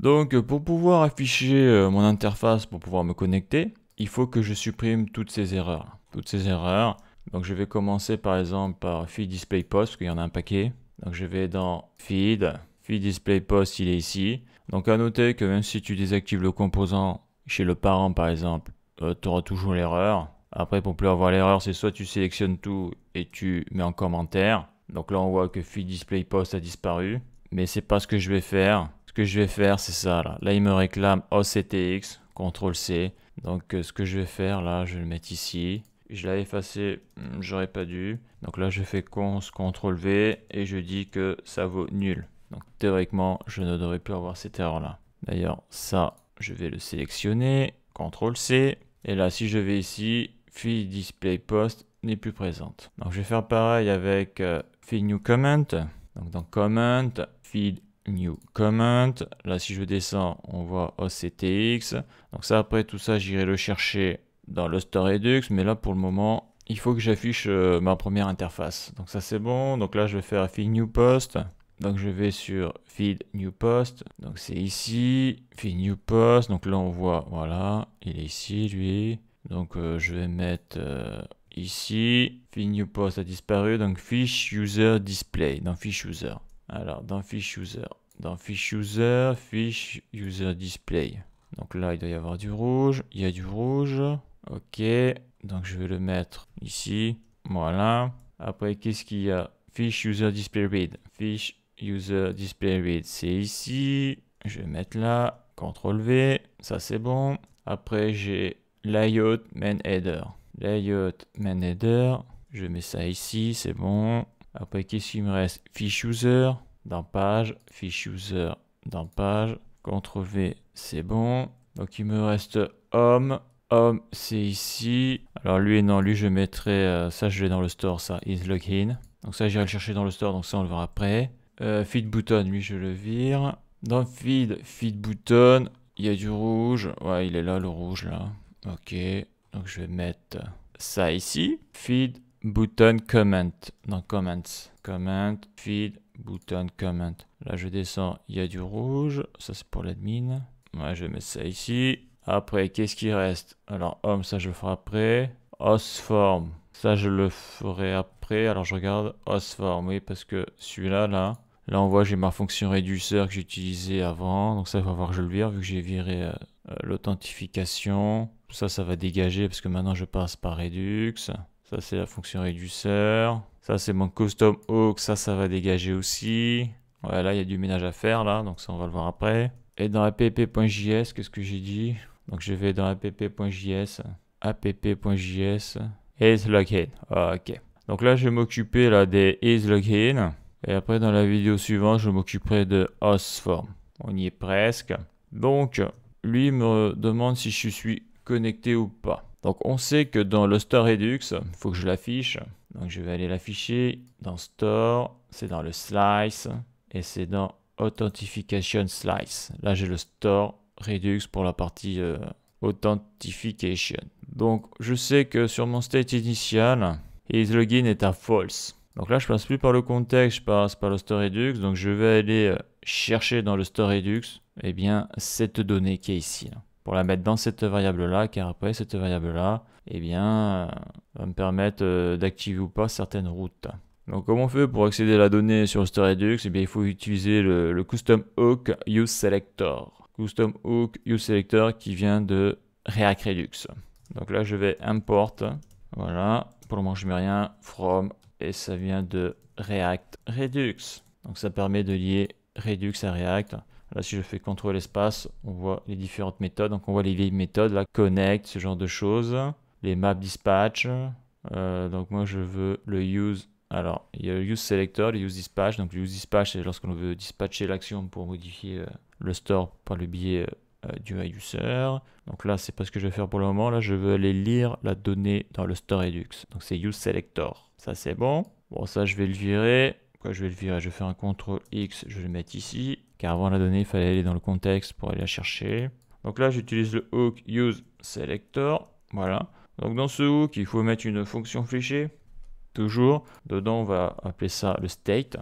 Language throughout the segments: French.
Donc pour pouvoir afficher mon interface, pour pouvoir me connecter, il faut que je supprime toutes ces erreurs. Donc je vais commencer par exemple par Feed Display Post, parce qu'il y en a un paquet. Donc je vais dans Feed Display Post, il est ici. Donc à noter que même si tu désactives le composant chez le parent par exemple, tu auras toujours l'erreur. Après, pour plus avoir l'erreur, c'est soit tu sélectionnes tout et tu mets en commentaire. Donc là, on voit que Feed Display Post a disparu. Mais c'est pas ce que je vais faire. Ce que je vais faire, c'est ça là. Là, il me réclame OCTX, CTRL-C. Donc ce que je vais faire là, je vais le mettre ici. Je l'avais effacé, j'aurais pas dû. Donc là, je fais cons, CTRL-V et je dis que ça vaut nul. Donc théoriquement, je ne devrais plus avoir cette erreur là. D'ailleurs, ça, je vais le sélectionner, CTRL-C. Et là, si je vais ici, Feed Display Post n'est plus présente. Donc je vais faire pareil avec Feed New Comment. Donc dans Comment, Feed New Comment. Là, si je descends, on voit OCTX. Donc ça, après tout ça, j'irai le chercher dans le Store Redux. Mais là, pour le moment, il faut que j'affiche ma première interface. Donc ça, c'est bon. Donc là, je vais faire Feed New Post. Donc je vais sur Feed New Post. Donc c'est ici, Feed New Post. Donc là, on voit, voilà, il est ici, lui. Donc je vais mettre ici, Feed New Post a disparu, donc Fish User Display, dans Fish User. Alors, dans Fish User, Fish User Display. Donc là, il doit y avoir du rouge, il y a du rouge. Ok, donc je vais le mettre ici, voilà. Après, qu'est-ce qu'il y a? Fish User Display Read. Fish User Display Read, c'est ici. Je vais mettre là, CTRL-V, ça c'est bon. Après, j'ai Layout Main Header. Layout Main Header, je mets ça ici, c'est bon. Après, qu'est-ce qu'il me reste? Fish User, dans Page, Fish User, dans Page. CTRL-V, c'est bon. Donc, il me reste Home. Home, c'est ici. Alors, lui, non, lui, je mettrai, ça, je l'ai dans le store, ça, is login. Donc, ça, j'irai le chercher dans le store, donc ça, on le verra après. Feed Button, lui, je le vire. Dans Feed Button, il y a du rouge. Ouais, il est là, le rouge, là. Ok, donc je vais mettre ça ici. Feed Button Comment. Dans Comments. Comment, Feed Button Comment. Là, je descends, il y a du rouge. Ça, c'est pour l'admin. Ouais, je vais mettre ça ici. Après, qu'est-ce qui reste? Alors, Home, ça, je le ferai après. Hostform, ça, je le ferai après. Alors, je regarde Hostform, oui, parce que celui-là, là, on voit, j'ai ma fonction réduceur que j'utilisais avant. Donc ça, il va falloir que je le vire, vu que j'ai viré l'authentification. Ça va dégager, parce que maintenant, je passe par Redux. Ça, c'est la fonction réduceur. Ça, c'est mon custom hook. Ça va dégager aussi. Ouais, là, il y a du ménage à faire, là. Donc ça, on va le voir après. Et dans app.js, qu'est-ce que j'ai dit? Donc je vais dans app.js. app.js. Is login. Ok. Donc là, je vais m'occuper là des is login. Et après, dans la vidéo suivante, je m'occuperai de Hostform. On y est presque. Donc, lui me demande si je suis connecté ou pas. Donc, on sait que dans le Store Redux, il faut que je l'affiche. Donc, je vais aller l'afficher dans Store. C'est dans le Slice. Et c'est dans Authentification Slice. Là, j'ai le Store Redux pour la partie Authentification. Donc, je sais que sur mon state initial, isLogin est à false. Donc là, je passe plus par le contexte, je passe par le Store Redux. Donc je vais aller chercher dans le Store Redux, eh bien, cette donnée qui est ici, là, pour la mettre dans cette variable-là, car après, cette variable-là, eh bien, va me permettre d'activer ou pas certaines routes. Donc comment on fait pour accéder à la donnée sur le Store Redux? Eh bien, il faut utiliser le Custom Hook UseSelector. Custom Hook UseSelector qui vient de React Redux. Donc là, je vais import. Voilà, pour le moment, je mets rien. From. Et ça vient de React Redux. Donc ça permet de lier Redux à React. Là, si je fais CTRL espace, on voit les différentes méthodes. Donc on voit les vieilles méthodes, là, connect, ce genre de choses. Les maps dispatch. Donc moi, je veux le use. Alors, il y a le use selector, le use dispatch. Donc le use dispatch, c'est lorsqu'on veut dispatcher l'action pour modifier le store par le biais du user. Donc là, c'est pas ce que je vais faire pour le moment. Là, je veux aller lire la donnée dans le Store Redux. Donc c'est use selector. Ça, c'est bon. Bon, ça, je vais le virer. Pourquoi je vais le virer? Je vais faire un CTRL X, je vais le mettre ici. Car avant la donnée, il fallait aller dans le contexte pour aller la chercher. Donc là, j'utilise le hook use selector. Voilà. Donc dans ce hook, il faut mettre une fonction fléchée. Toujours. Dedans, on va appeler ça le state.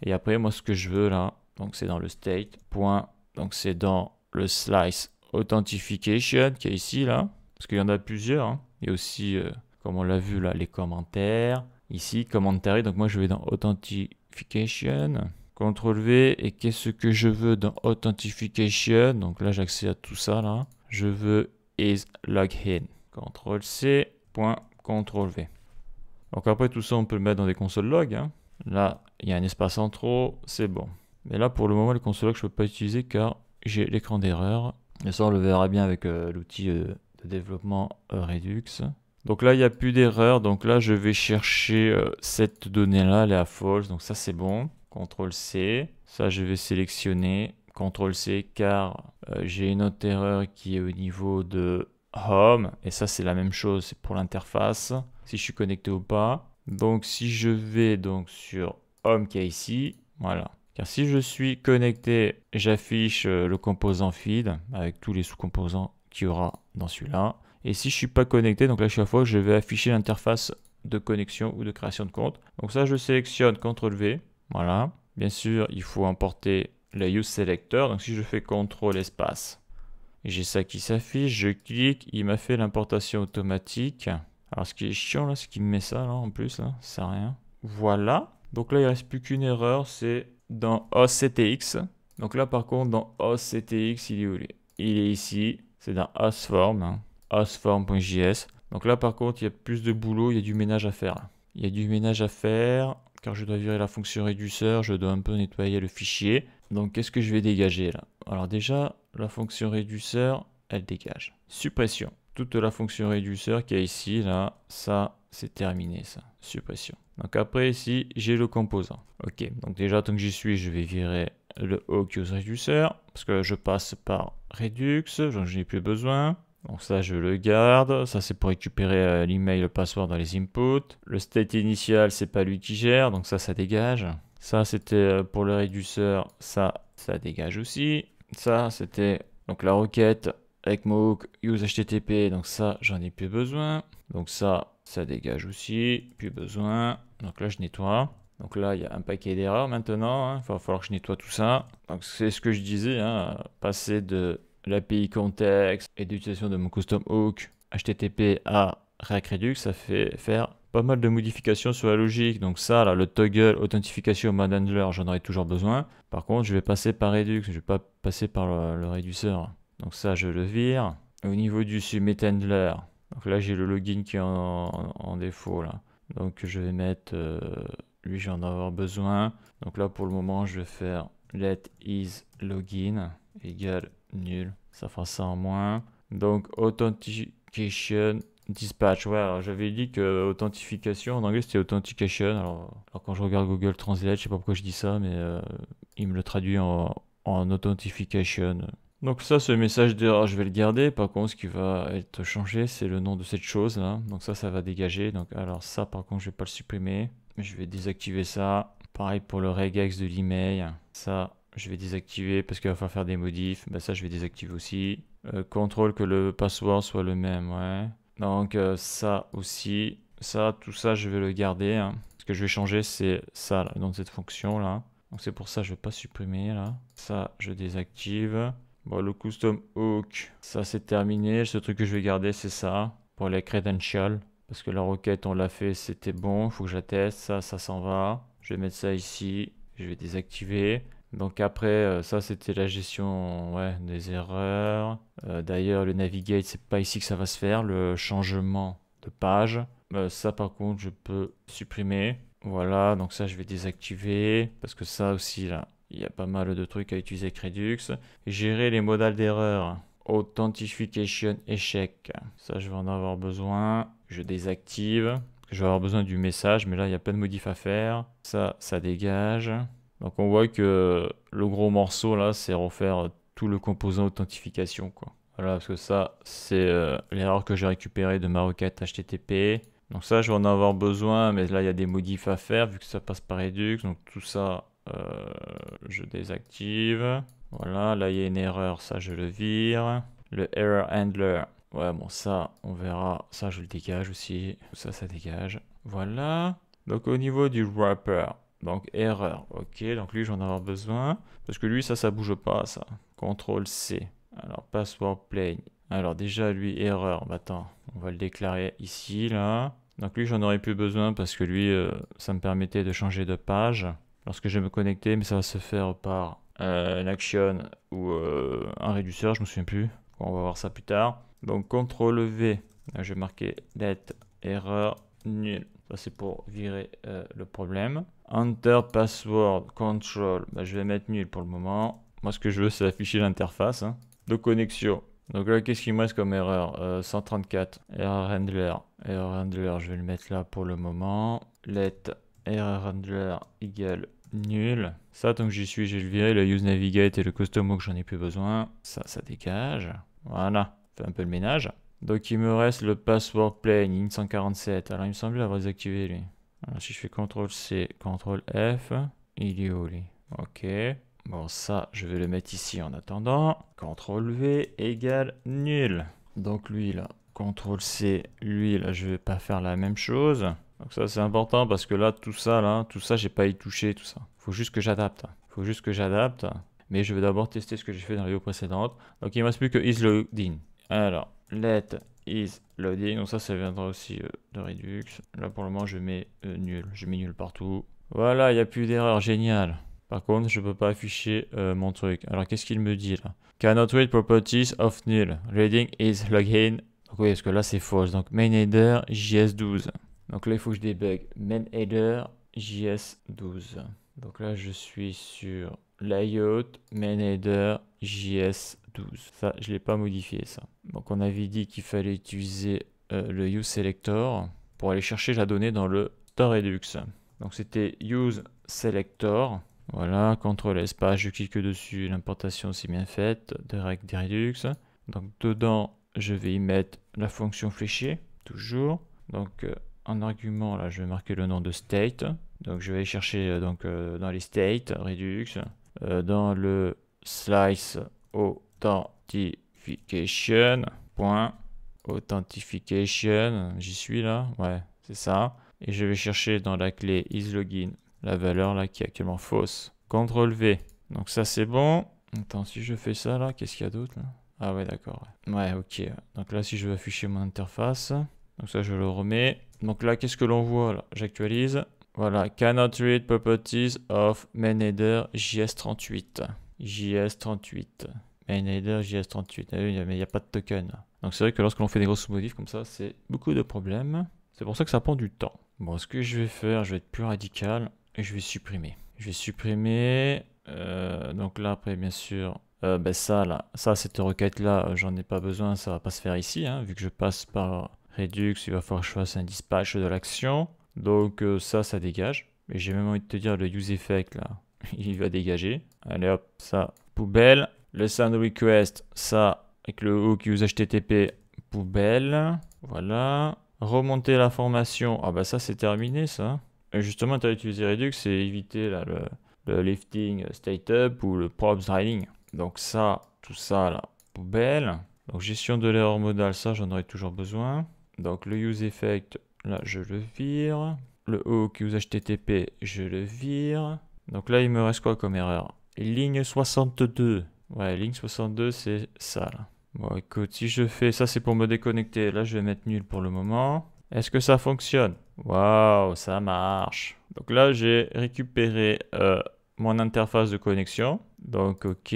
Et après, moi, ce que je veux là, donc c'est dans le state. Point Donc c'est dans le slice authentification qui est ici là, parce qu'il y en a plusieurs. Hein. Il y a aussi, comme on l'a vu là, les commentaires. Ici, commentary. Donc moi je vais dans authentification. CTRL V. Et qu'est-ce que je veux dans authentification? Donc là j'accède à tout ça là. Je veux is login. CTRL C. CTRL V. Donc après tout ça on peut le mettre dans des consoles log. Hein. Là il y a un espace en trop, c'est bon. Mais là pour le moment les consoles log je ne peux pas utiliser car j'ai l'écran d'erreur. Et ça on le verra bien avec l'outil de développement Redux. Donc là il n'y a plus d'erreur. Donc là je vais chercher cette donnée là, elle est à false. Donc ça c'est bon. CTRL C. Ça je vais sélectionner. CTRL C car j'ai une autre erreur qui est au niveau de Home. Et ça c'est la même chose, c'est pour l'interface. Si je suis connecté ou pas. Donc si je vais donc sur Home qui est ici. Voilà. Car si je suis connecté, j'affiche le composant feed avec tous les sous-composants qu'il y aura dans celui-là. Et si je ne suis pas connecté, donc là chaque fois je vais afficher l'interface de connexion ou de création de compte. Donc ça je sélectionne CTRL V. Voilà. Bien sûr, il faut importer le use selector. Donc si je fais CTRL espace, j'ai ça qui s'affiche, je clique, il m'a fait l'importation automatique. Alors ce qui est chiant là, c'est qu'il me met ça là en plus, là, ça sert à rien. Voilà. Donc là il ne reste plus qu'une erreur, c'est dans hostctx. Donc là par contre dans hostctx, il est où? Il est ici, c'est dans hostform, hein, hostform.js. Donc là par contre il y a plus de boulot, il y a du ménage à faire. Il y a du ménage à faire car je dois virer la fonction réduceur, je dois un peu nettoyer le fichier. Donc qu'est-ce que je vais dégager là? Alors déjà la fonction réduceur, elle dégage. Suppression. Toute la fonction réduceur qui est ici, là, ça c'est terminé ça. Suppression. Donc après ici, j'ai le composant. Ok, donc déjà tant que j'y suis, je vais virer le awk use reducer parce que je passe par Redux, donc je n'ai plus besoin. Donc ça je le garde, ça c'est pour récupérer l'email, le password dans les inputs. Le state initial c'est pas lui qui gère, donc ça dégage. Ça c'était pour le réduceur, ça dégage aussi. Ça c'était donc la requête avec mon hook use HTTP, donc ça j'en ai plus besoin. Donc ça dégage aussi, plus besoin. Donc là je nettoie. Donc là il y a un paquet d'erreurs maintenant, hein. Il va falloir que je nettoie tout ça. Donc c'est ce que je disais, hein, passer de l'API context et d'utilisation de mon custom hook HTTP à React Redux, ça fait faire pas mal de modifications sur la logique. Donc ça, là, le toggle authentification mode handler, j'en aurai toujours besoin. Par contre, je vais passer par Redux, je vais pas passer par le réduceur. Donc ça, je le vire. Au niveau du submit handler, donc là, j'ai le login qui est en défaut là. Donc je vais mettre lui, j'en avoir besoin. Donc là, pour le moment, je vais faire let is login égale nul. Ça fera ça en moins. Donc authentication dispatch. Ouais, alors j'avais dit que authentification en anglais c'était authentication. Alors quand je regarde Google Translate, je sais pas pourquoi je dis ça, mais il me le traduit en authentification. Donc ça, ce message d'erreur, je vais le garder. Par contre, ce qui va être changé, c'est le nom de cette chose là. Donc ça va dégager. Donc alors ça, par contre, je vais pas le supprimer. Je vais désactiver ça. Pareil pour le regex de l'email. Ça, je vais désactiver parce qu'il va falloir faire des modifs. Ben ça, je vais désactiver aussi. Contrôle que le password soit le même, ouais. Donc ça aussi. Ça, tout ça, je vais le garder. Hein. Ce que je vais changer, c'est ça, là, dans cette fonction là. Donc c'est pour ça que je vais pas supprimer là. Ça, je désactive. Bon, le custom hook, ça c'est terminé. Ce truc que je vais garder, c'est ça. Pour les credentials. Parce que la requête, on l'a fait, c'était bon. Il faut que j'atteste. Ça s'en va. Je vais mettre ça ici. Je vais désactiver. Donc après, ça c'était la gestion des erreurs. D'ailleurs, le navigate, c'est pas ici que ça va se faire. Le changement de page. Ça par contre, je peux supprimer. Voilà, donc ça je vais désactiver. Parce que ça aussi, là, il y a pas mal de trucs à utiliser avec Redux. Gérer les modales d'erreur. Authentification échec. Ça, je vais en avoir besoin. Je désactive. Je vais avoir besoin du message, mais là, il y a plein de modifs à faire. Ça dégage. Donc, on voit que le gros morceau, là, c'est refaire tout le composant authentification, quoi. Voilà, parce que ça, c'est l'erreur que j'ai récupérée de ma requête HTTP. Donc ça, je vais en avoir besoin, mais là, il y a des modifs à faire, vu que ça passe par Redux. Donc, tout ça, je désactive. Voilà, là, il y a une erreur, ça, je le vire. Le error handler. Ouais, bon, ça, on verra. Ça, je le dégage aussi. Ça dégage. Voilà. Donc, au niveau du wrapper, donc erreur. Ok, donc lui, j'en ai avoir besoin. Parce que lui, ça bouge pas, ça. CTRL C. Alors, password plain. Alors, déjà, lui, erreur. Bah, attends, on va le déclarer ici, là. Donc, lui, j'en aurais plus besoin parce que lui, ça me permettait de changer de page lorsque je vais me connecter, mais ça va se faire par une action ou un réducteur, je me souviens plus. On va voir ça plus tard. Donc, CTRL V. Là, je vais marquer let erreur nul. Ça, c'est pour virer le problème. Enter password control. Bah, je vais mettre nul pour le moment. Moi, ce que je veux, c'est afficher l'interface de connexion. Donc là, qu'est-ce qu'il me reste comme erreur 134. Error handler. Error handler, je vais le mettre là pour le moment. Let error handler égale nul. Ça, tant que j'y suis, j'ai le viré. Le use navigate et le custom que j'en ai plus besoin. Ça dégage. Voilà. Fait un peu le ménage. Donc il me reste le password plain int147. Alors il me semblait l'avoir désactivé lui. Alors si je fais CTRL C, CTRL F, il est où lui? Ok. Bon ça, je vais le mettre ici en attendant. CTRL V égale nul. Donc lui là, CTRL C, lui là, je vais pas faire la même chose. Donc ça c'est important parce que là, tout ça, j'ai pas y touché, tout ça. Faut juste que j'adapte. Faut juste que j'adapte. Mais je vais d'abord tester ce que j'ai fait dans la vidéo précédente. Donc il ne me reste plus que is logged in. Alors, let is loading. Donc ça viendra aussi de Redux. Là pour le moment je mets nul. Je mets nul partout. Voilà, il n'y a plus d'erreur. Génial. Par contre, je ne peux pas afficher mon truc. Alors qu'est-ce qu'il me dit là? Cannot read properties of null. Reading is login. Donc oui, parce que là c'est false. Donc main header JS12. Donc là il faut que je débug main header JS12. Donc là je suis sur layout main header JS12. Ça, je ne l'ai pas modifié ça. Donc on avait dit qu'il fallait utiliser le use selector pour aller chercher la donnée dans le store Redux. Donc c'était use selector. Voilà, CTRL espace, je clique dessus, l'importation c'est bien faite, direct des Redux. Donc dedans, je vais y mettre la fonction fléchée, toujours. Donc en argument, là, je vais marquer le nom de state. Donc je vais aller chercher dans les states, Redux, dans le slice authentification, authentification, j'y suis là, ouais, c'est ça. Et je vais chercher dans la clé isLogin la valeur là qui est actuellement fausse. CTRL V. Donc ça c'est bon. Attends, si je fais ça là, qu'est-ce qu'il y a d'autre là? Ah ouais, d'accord. Ouais, ok. Donc là, si je veux afficher mon interface, donc ça je le remets. Donc là, qu'est-ce que l'on voit là? J'actualise. Voilà, cannot read properties of main header JS38. JS38. Main header JS38. Ah oui, mais il n'y a pas de token là. Donc c'est vrai que lorsque l'on fait des grosses modifs comme ça, c'est beaucoup de problèmes. C'est pour ça que ça prend du temps. Bon, ce que je vais faire, je vais être plus radical et je vais supprimer. Je vais supprimer. Donc là, après, bien sûr, ça, là, cette requête-là, j'en ai pas besoin, ça va pas se faire ici, hein, vu que je passe par Redux, il va falloir que je fasse un dispatch de l'action. Donc ça dégage. Et j'ai même envie de te dire, le use effect, là, il va dégager. Allez hop, ça, poubelle. Le send request, ça, avec le hook use HTTP, poubelle. Voilà. Remonter l'information. Ah bah ça c'est terminé ça. Et justement, tu as utilisé Redux, c'est éviter là, le lifting state up ou le props writing. Donc ça, tout ça là, poubelle. Donc gestion de l'erreur modale, ça j'en aurais toujours besoin. Donc le use effect, là je le vire. Le hook use HTTP, je le vire. Donc là il me reste quoi comme erreur? Ligne 62. Ouais, ligne 62 c'est ça là. Bon écoute, si je fais ça c'est pour me déconnecter, là je vais mettre nul pour le moment. Est-ce que ça fonctionne? Waouh, ça marche. Donc là j'ai récupéré mon interface de connexion. Donc ok,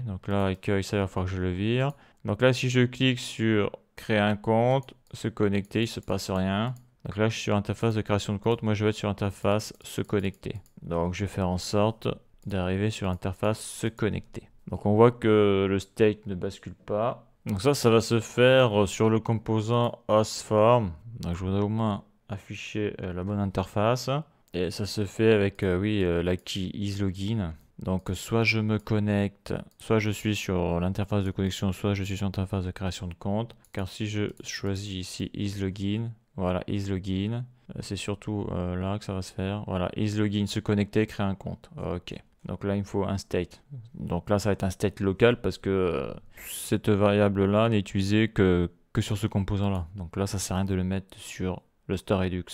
donc là accueil, ça il va falloir que je le vire. Donc là si je clique sur créer un compte, se connecter, il se passe rien. Donc là je suis sur interface de création de compte, moi je vais être sur interface se connecter. Donc je vais faire en sorte d'arriver sur interface se connecter. Donc on voit que le state ne bascule pas. Donc ça va se faire sur le composant hostform. Donc je voudrais au moins afficher la bonne interface. Et ça se fait avec la key isLogin. Donc soit je me connecte, soit je suis sur l'interface de connexion, soit je suis sur l'interface de création de compte. Car si je choisis ici isLogin, voilà isLogin, c'est surtout là que ça va se faire. Voilà, isLogin, se connecter, créer un compte. Ok. Donc là, il me faut un state. Donc là, ça va être un state local parce que cette variable-là n'est utilisée que sur ce composant-là. Donc là, ça sert à rien de le mettre sur le store Redux.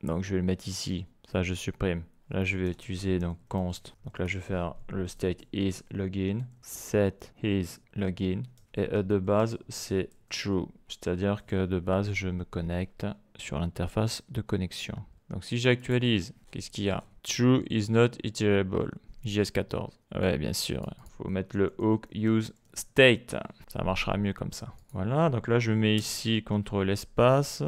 Donc je vais le mettre ici. Ça, je supprime. Là, je vais utiliser donc const. Donc là, je vais faire le state is login, set is login. Et de base, c'est true. C'est-à-dire que de base, je me connecte sur l'interface de connexion. Donc si j'actualise, qu'est-ce qu'il y a? True is not iterable. JS14. Ouais, bien sûr. Il faut mettre le hook use state. Ça marchera mieux comme ça. Voilà, donc là, je mets ici CTRL espace.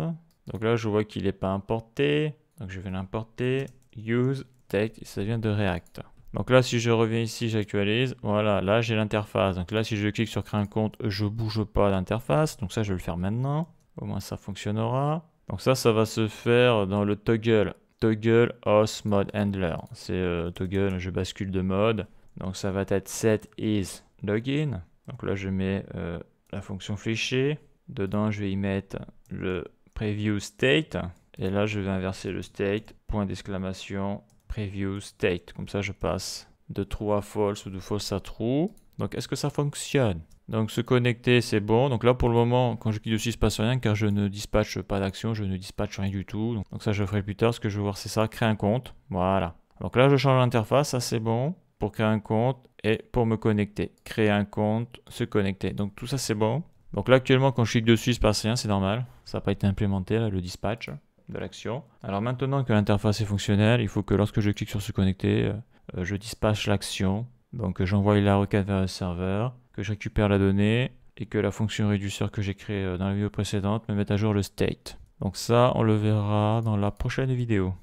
Donc là, je vois qu'il n'est pas importé. Donc je vais l'importer. Use state, ça vient de React. Donc là, si je reviens ici, j'actualise. Voilà, là, j'ai l'interface. Donc là, si je clique sur créer un compte, je ne bouge pas l'interface. Donc ça, je vais le faire maintenant. Au moins, ça fonctionnera. Donc ça va se faire dans le toggle. Toggle host mode handler. C'est toggle, je bascule de mode. Donc ça va être set is login. Donc là, je mets la fonction fléchée. Dedans, je vais y mettre le preview state. Et là, je vais inverser le state. Point d'exclamation. Preview state. Comme ça, je passe de true à false ou de false à true. Donc, est-ce que ça fonctionne? Donc, se connecter, c'est bon. Donc là, pour le moment, quand je clique dessus, il ne se passe rien car je ne dispatche pas d'action, je ne dispatche rien du tout. Donc ça, je ferai plus tard. Ce que je veux voir, c'est ça, créer un compte. Voilà. Donc là, je change l'interface, ça c'est bon. Pour créer un compte et pour me connecter. Créer un compte, se connecter. Donc tout ça, c'est bon. Donc là, actuellement, quand je clique dessus, il ne se passe rien, c'est normal. Ça n'a pas été implémenté, là, le dispatch de l'action. Alors maintenant que l'interface est fonctionnelle, il faut que lorsque je clique sur se connecter, je dispatche l'action. Donc j'envoie la requête vers le serveur, que je récupère la donnée et que la fonction reducer que j'ai créée dans la vidéo précédente me mette à jour le state. Donc ça, on le verra dans la prochaine vidéo.